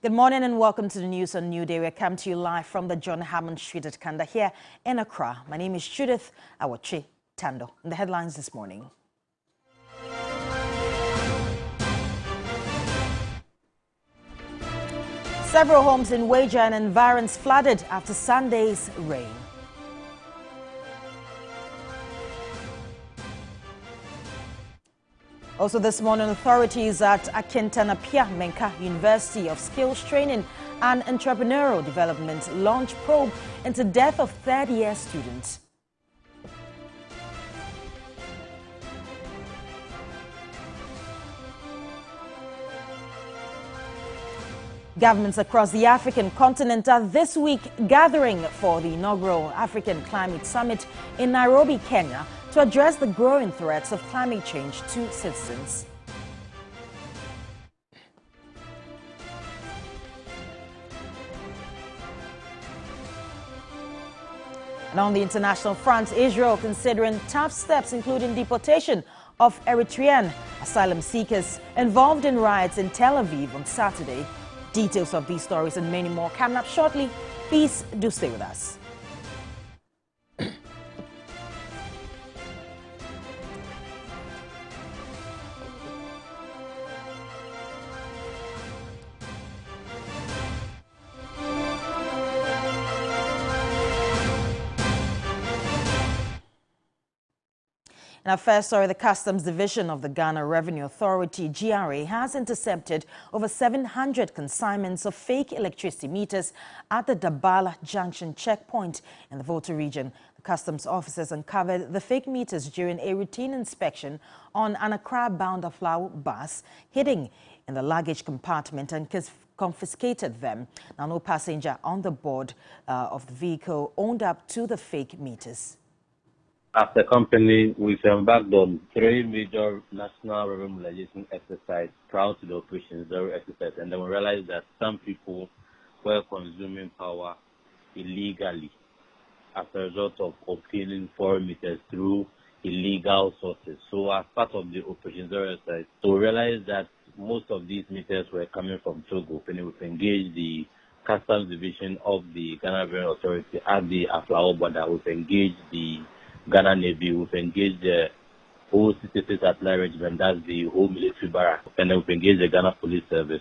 Good morning and welcome to the news on New Day. We come to you live from the John Hammond Street at Kanda here in Accra. My name is Judith Awachi Tando. In the headlines this morning. Several homes in Waja and environs flooded after Sunday's rain. Also this morning, authorities at Akintanapia Menka University of Skills Training and Entrepreneurial Development launch probe into death of third-year students. Governments across the African continent are this week gathering for the inaugural African Climate Summit in Nairobi, Kenya, to address the growing threats of climate change to citizens. And on the international front, Israel considering tough steps, including deportation of Eritrean asylum seekers involved in riots in Tel Aviv on Saturday. Details of these stories and many more coming up shortly. Please do stay with us. In our first story, the Customs Division of the Ghana Revenue Authority, GRA, has intercepted over 700 consignments of fake electricity meters at the Dabala Junction checkpoint in the Volta region. The customs officers uncovered the fake meters during a routine inspection on an Accra-bound Aflao bus, hidden in the luggage compartment, and confiscated them. Now, no passenger on the board of the vehicle owned up to the fake meters. As a company, we've embarked on 3 major national revenue mobilization exercises prior to the Operation Zero exercise, and then we realized that some people were consuming power illegally as a result of obtaining foreign meters through illegal sources. So as part of the Operation Zero exercise, we realized that most of these meters were coming from Togo, and we've engaged the Customs Division of the Ghana Revenue Authority at the Aflao border. We've engaged the Ghana Navy, we've engaged the whole 66 Artillery Regiment, that's the whole military barrack, and then we've engaged the Ghana Police Service.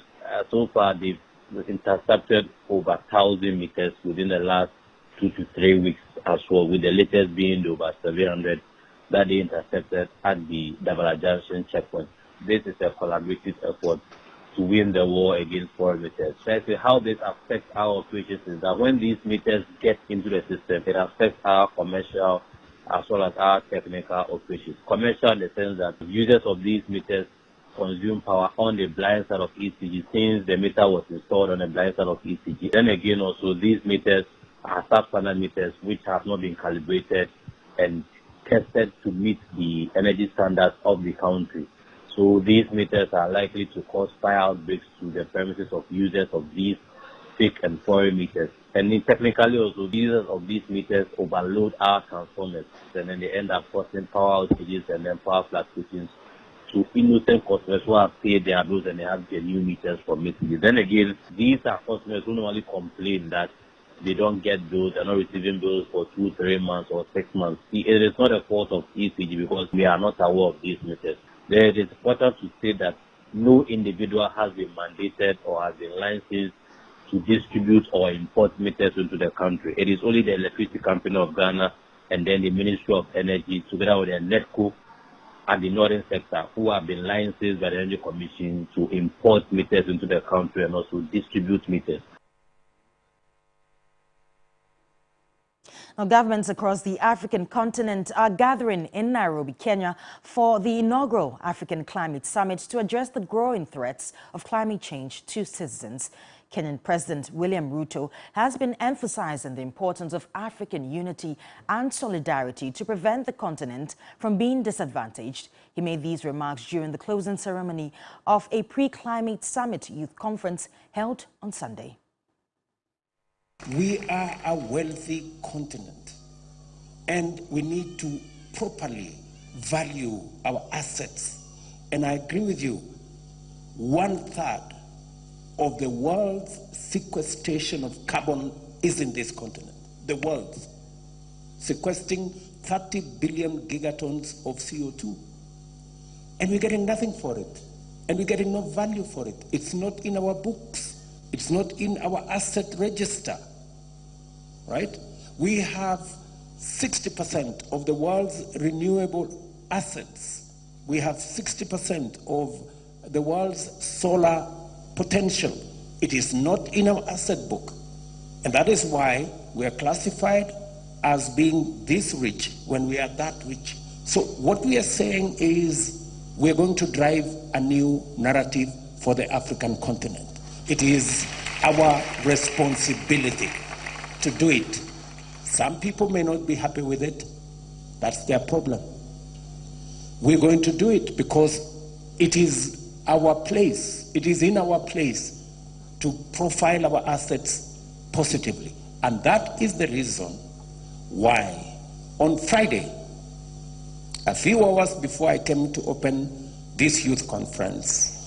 So far, they've intercepted over 1,000 meters within the last 2 to 3 weeks as well, with the latest being the over 700 that they intercepted at the Dabala Junction checkpoint. This is a collaborative effort to win the war against foreign meters. So how this affects our operations is that when these meters get into the system, it affects our commercial as well as our technical operations. Commercial in the sense that users of these meters consume power on the blind side of ECG since the meter was installed on the blind side of ECG. Then again also these meters are sub-standard meters which have not been calibrated and tested to meet the energy standards of the country. So these meters are likely to cause fire outbreaks to the premises of users of these fake and foreign meters. And technically also, users of these meters overload our transformers, and then they end up causing power outages and then power fluctuations to innocent customers who have paid their bills and they have their new meters from ECG. Then again, these are customers who normally complain that they don't get bills, they're not receiving bills for 2, 3 months or 6 months. It is not a fault of ECG because we are not aware of these meters. Then it is important to say that no individual has been mandated or has been licensed to distribute or import meters into the country. It is only the Electricity Company of Ghana and then the Ministry of Energy, together with the NETCO and the Northern Sector, who have been licensed by the Energy Commission to import meters into the country and also distribute meters. Now, governments across the African continent are gathering in Nairobi, Kenya, for the inaugural African Climate Summit to address the growing threats of climate change to citizens. Kenyan President William Ruto has been emphasizing the importance of African unity and solidarity to prevent the continent from being disadvantaged. He made these remarks during the closing ceremony of a pre-climate summit youth conference held on Sunday. We are a wealthy continent, and we need to properly value our assets. And I agree with you, 1/3 of the world's sequestration of carbon is in this continent. The world's sequestering 30 billion gigatons of CO2. And we're getting nothing for it. And we're getting no value for it. It's not in our books. It's not in our asset register, right? We have 60% of the world's renewable assets. We have 60% of the world's solar potential. It is not in our asset book. And that is why we are classified as being this rich when we are that rich. So what we are saying is we're going to drive a new narrative for the African continent. It is our responsibility to do it. Some people may not be happy with it. That's their problem. We're going to do it because it is our place. It is in our place to profile our assets positively. And that is the reason why on Friday, a few hours before I came to open this youth conference,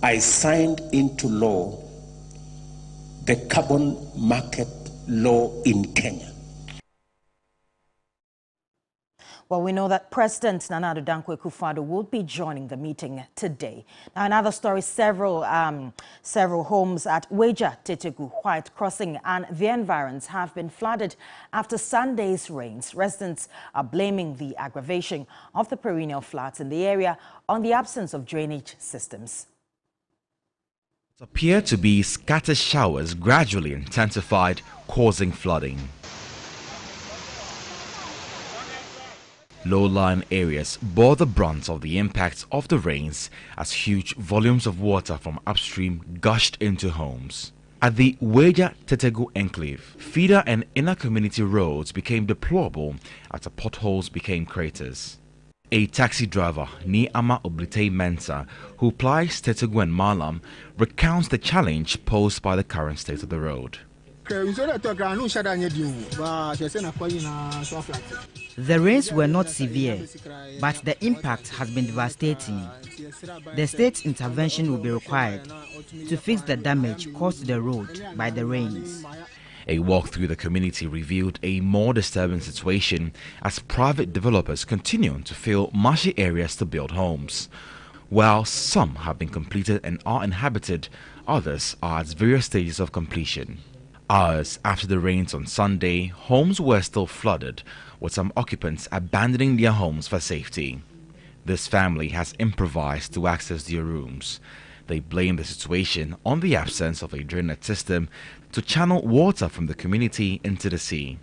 I signed into law the carbon market law in Kenya. Well, we know that President Nana Addo Dankwa Akufo-Addo will be joining the meeting today. Now, another story, several homes at Weja, Tetegu, White Crossing and the environs have been flooded after Sunday's rains. Residents are blaming the aggravation of the perennial floods in the area on the absence of drainage systems. It appeared to be scattered showers gradually intensified, causing flooding. Low-lying areas bore the brunt of the impacts of the rains as huge volumes of water from upstream gushed into homes. At the Weja Tetegu enclave, feeder and inner community roads became deplorable after potholes became craters. A taxi driver, Niama Oblite Mensa, who plies Tetegu and Malam, recounts the challenge posed by the current state of the road. The rains were not severe, but the impact has been devastating. The state's intervention will be required to fix the damage caused to the road by the rains. A walk through the community revealed a more disturbing situation as private developers continue to fill marshy areas to build homes. While some have been completed and are inhabited, others are at various stages of completion. Hours after the rains on Sunday, homes were still flooded, with some occupants abandoning their homes for safety. This family has improvised to access their rooms. They blame the situation on the absence of a drainage system to channel water from the community into the sea.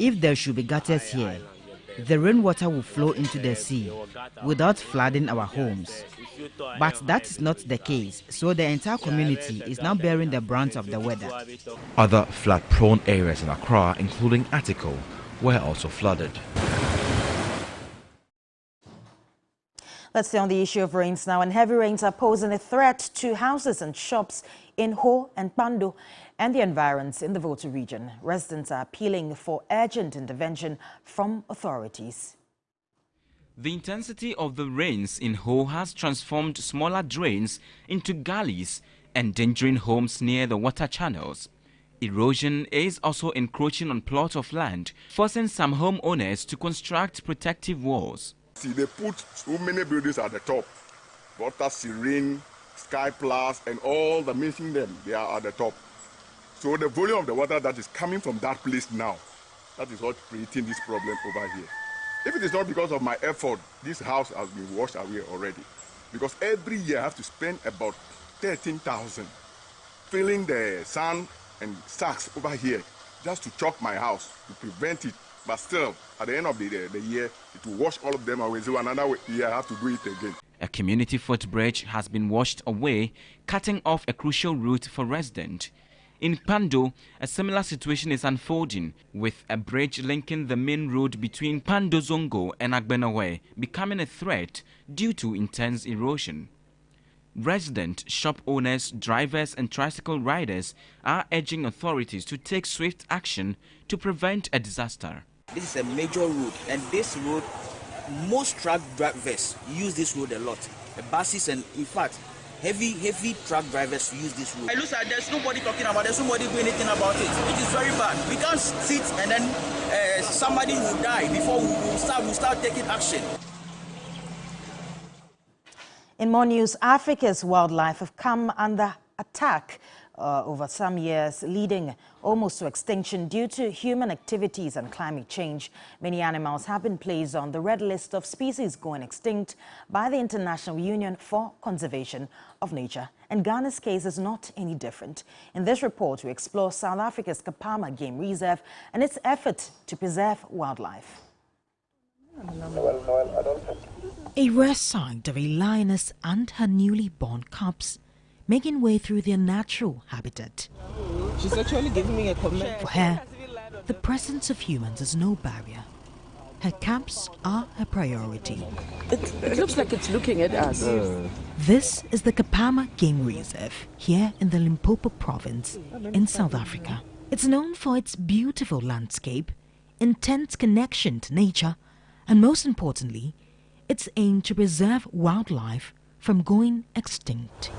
If there should be gutters here, the rainwater will flow into the sea without flooding our homes. But that is not the case, so the entire community is now bearing the brunt of the weather. Other flood-prone areas in Accra, including Atiko, were also flooded. Let's stay on the issue of rains now. And heavy rains are posing a threat to houses and shops in Ho and Pando and the environs in the Volta region. Residents are appealing for urgent intervention from authorities. The intensity of the rains in Ho has transformed smaller drains into gullies, endangering homes near the water channels. Erosion is also encroaching on plots of land, forcing some homeowners to construct protective walls. See, they put so many buildings at the top. Water, Serene, Sky Plus, and all the mentioning them, they are at the top. So the volume of the water that is coming from that place now, that is what creating this problem over here. If it is not because of my effort, this house has been washed away already. Because every year I have to spend about 13,000 filling the sand and sacks over here just to chalk my house to prevent it. But still, at the end of the year, it will wash all of them away. So another year I have to do it again. A community footbridge has been washed away, cutting off a crucial route for residents. In Pando, a similar situation is unfolding, with a bridge linking the main road between Pando Zongo and Agbenawe becoming a threat due to intense erosion. Resident shop owners, drivers and tricycle riders are urging authorities to take swift action to prevent a disaster. This is a major road, and this road most truck drivers use this road a lot. The buses and, in fact, heavy truck drivers use this road. It looks like there's nobody talking about it, there's nobody doing anything about it. It is very bad. We can't sit and then somebody will die before we start taking action. In more news, Africa's wildlife have come under attack over some years, leading almost to extinction due to human activities and climate change. Many animals have been placed on the red list of species going extinct by the International Union for Conservation of Nature. And Ghana's case is not any different. In this report, we explore South Africa's Kapama Game Reserve and its effort to preserve wildlife. A rare sight of a lioness and her newly born cubs making way through their natural habitat. She's actually giving me a comment. For her, the presence of humans is no barrier. Her cubs are her priority. It looks like it's looking at us. This is the Kapama Game Reserve here in the Limpopo province in South Africa. It's known for its beautiful landscape, intense connection to nature, and most importantly, its aim to preserve wildlife from going extinct.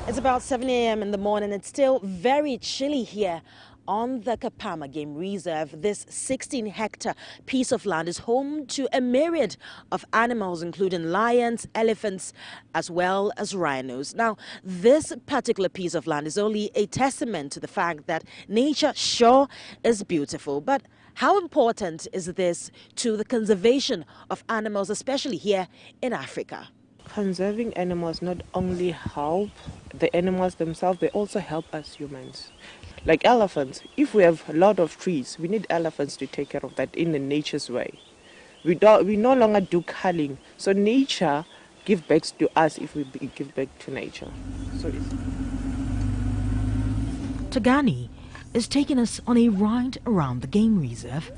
It's about 7 a.m. in the morning. It's still very chilly here on the Kapama Game Reserve. This 16-hectare piece of land is home to a myriad of animals, including lions, elephants, as well as rhinos. Now, this particular piece of land is only a testament to the fact that nature sure is beautiful. But how important is this to the conservation of animals, especially here in Africa? Conserving animals not only help the animals themselves, they also help us humans. Like elephants, if we have a lot of trees, we need elephants to take care of that in the nature's way. We no longer do culling, so nature gives back to us if we give back to nature. So Tagani is taking us on a ride around the game reserve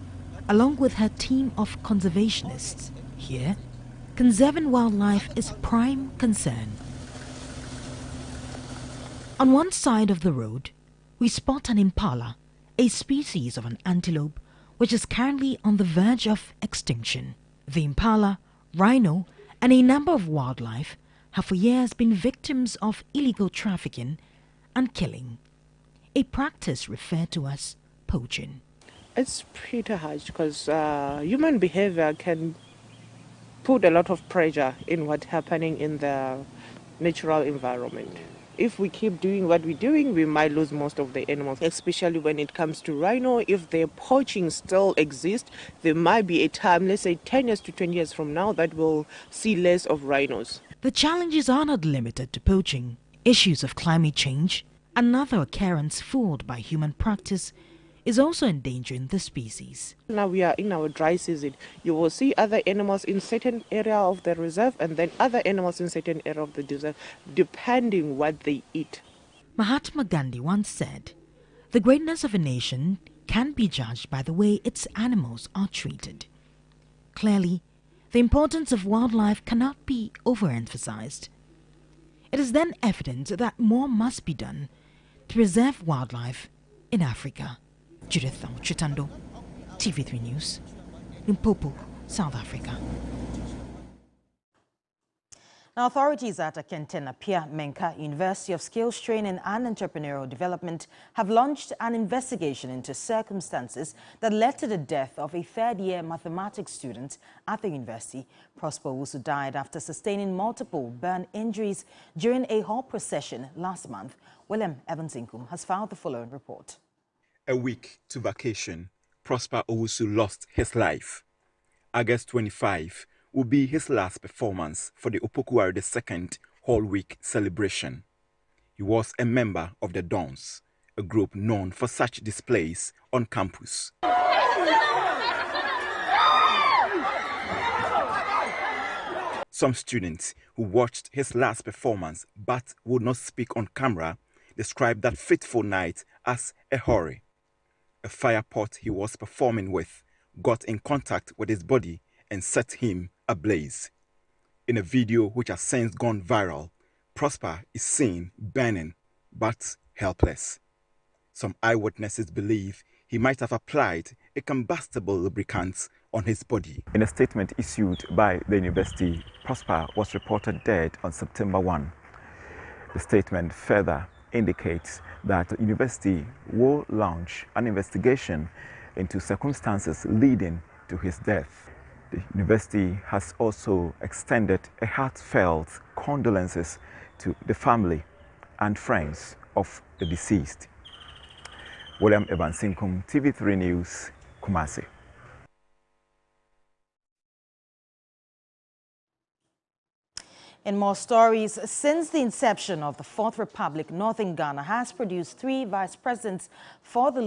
along with her team of conservationists. Here, conserving wildlife is prime concern. On one side of the road, we spot an impala, a species of an antelope which is currently on the verge of extinction. The impala, rhino, and a number of wildlife have for years been victims of illegal trafficking and killing, a practice referred to as poaching. it's pretty harsh because human behavior can put a lot of pressure in what's happening in the natural environment. If we keep doing what we're doing, we might lose most of the animals, especially when it comes to rhino. If the poaching still exists, there might be a time, let's say 10 years to 20 years from now, that we'll see less of rhinos. The challenges are not limited to poaching. Issues of climate change, another occurrence fueled by human practice, is also endangering the species. Now we are in our dry season. You will see other animals in certain area of the reserve and then other animals in certain area of the reserve, depending what they eat. Mahatma Gandhi once said, "The greatness of a nation can be judged by the way its animals are treated." Clearly, the importance of wildlife cannot be overemphasized. It is then evident that more must be done to preserve wildlife in Africa. Judith Chitando, TV3 News, Limpopo, South Africa. Now, authorities at Akentena Pierre Menka University of Skills Training and Entrepreneurial Development have launched an investigation into circumstances that led to the death of a third-year mathematics student at the university. Prosper Owusu died after sustaining multiple burn injuries during a hall procession last month. William Evans-Inkum has filed the following report. A week to vacation, Prosper Owusu lost his life. August 25 will be his last performance for the Opokuwari II Hall Week celebration. He was a member of the Dons, a group known for such displays on campus. Some students who watched his last performance but would not speak on camera described that fateful night as a horror. A fire pot he was performing with got in contact with his body and set him ablaze. In a video which has since gone viral, Prosper is seen burning but helpless. Some eyewitnesses believe he might have applied a combustible lubricant on his body. In a statement issued by the university, Prosper was reported dead on September 1. The statement further indicates that the university will launch an investigation into circumstances leading to his death. The university has also extended a heartfelt condolences to the family and friends of the deceased. William Evansinkum, TV3 News, Kumasi. In more stories, since the inception of the Fourth Republic, Northern Ghana has produced 3 vice presidents for the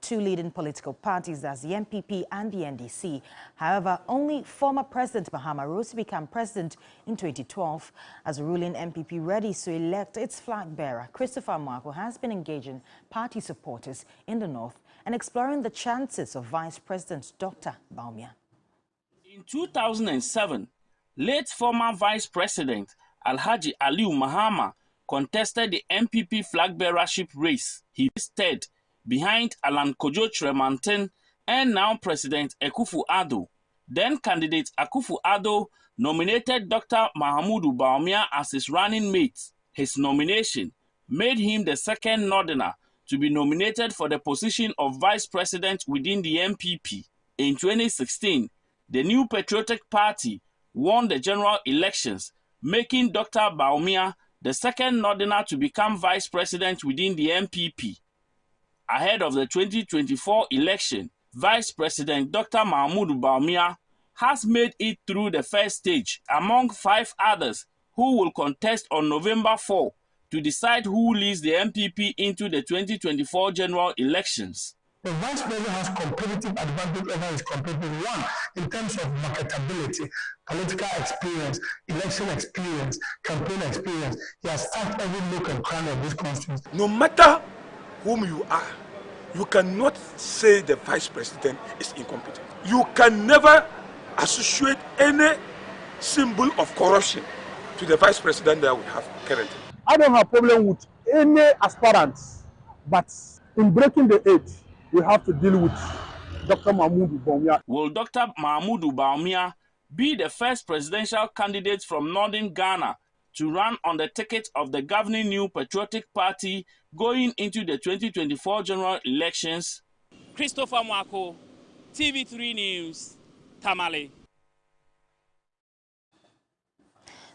two leading political parties, as the MPP and the NDC. However, only former President Mahama rose to become president in 2012. As the ruling MPP readies to elect its flag bearer, Christopher Mwako has been engaging party supporters in the north and exploring the chances of Vice President Dr. Bawumia. In 2007, late former Vice President Alhaji Aliu Mahama contested the MPP flag bearership race. He stood behind Alan Kojo Tremantin and now President Akufo-Addo. Then candidate Akufo-Addo nominated Dr. Mahamudu Bawumia as his running mate. His nomination made him the second Northerner to be nominated for the position of Vice President within the MPP. In 2016, the New Patriotic Party won the general elections, making Dr. Bawumia the second Northerner to become Vice President within the MPP. Ahead of the 2024 election, Vice President Dr. Mahamudu Bawumia has made it through the first stage among 5 others who will contest on November 4 to decide who leads the MPP into the 2024 general elections. The Vice President has competitive advantage over his competitor. One, in terms of marketability, political experience, election experience, campaign experience. He has served every nook and cranny of this constituency. No matter whom you are, you cannot say the Vice President is incompetent. You can never associate any symbol of corruption to the Vice President that we have currently. I don't have a problem with any aspirants, but in breaking the age, we have to deal with Dr. Mahamudu Bawumia. Will Dr. Mahamudu Bawumia be the first presidential candidate from Northern Ghana to run on the ticket of the governing New Patriotic Party going into the 2024 general elections? Christopher Mwako, TV3 News, Tamale.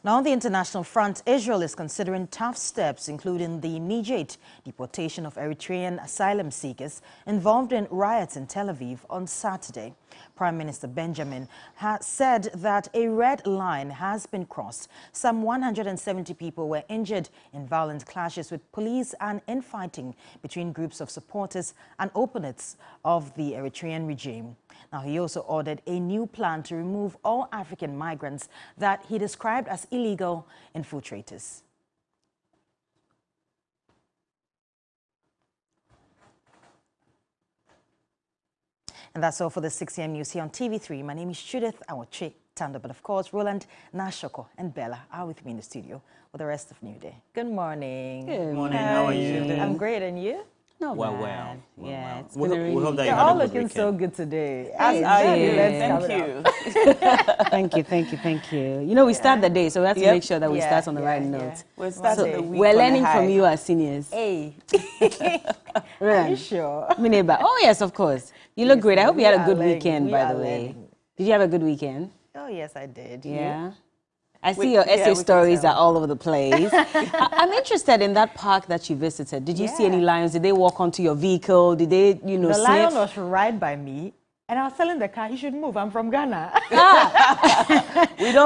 Now, on the international front, Israel is considering tough steps, including the immediate deportation of Eritrean asylum seekers involved in riots in Tel Aviv on Saturday. Prime Minister Benjamin has said that a red line has been crossed. Some 170 people were injured in violent clashes with police and infighting between groups of supporters and opponents of the Eritrean regime. Now, he also ordered a new plan to remove all African migrants that he described as illegal infiltrators. And that's all for the 6 a.m. news here on TV3. My name is Judith Awoche Tanda, but of course, Roland, Nashoko, and Bella are with me in the studio for the rest of New Day. Good morning. Good morning. How are you? I'm great, and you? No, well. Yeah, it's we been really... hope that you You're had all a good looking weekend. so good today. Thank you. You know, we start the day, so we have to make sure that we start on the right note. We'll start the week we're learning from you as seniors. Hey. Right. Are you sure? My neighbor. Oh, yes, of course. You look great. I hope you had a good weekend, by the way. Did you have a good weekend? Oh, yes, I did. Yeah. I see your essay stories are all over the place. I'm interested in that park that you visited. Did you see any lions? Did they walk onto your vehicle? Did they, The lion was right by me, and I was telling the car, he should move. I'm from Ghana. We don't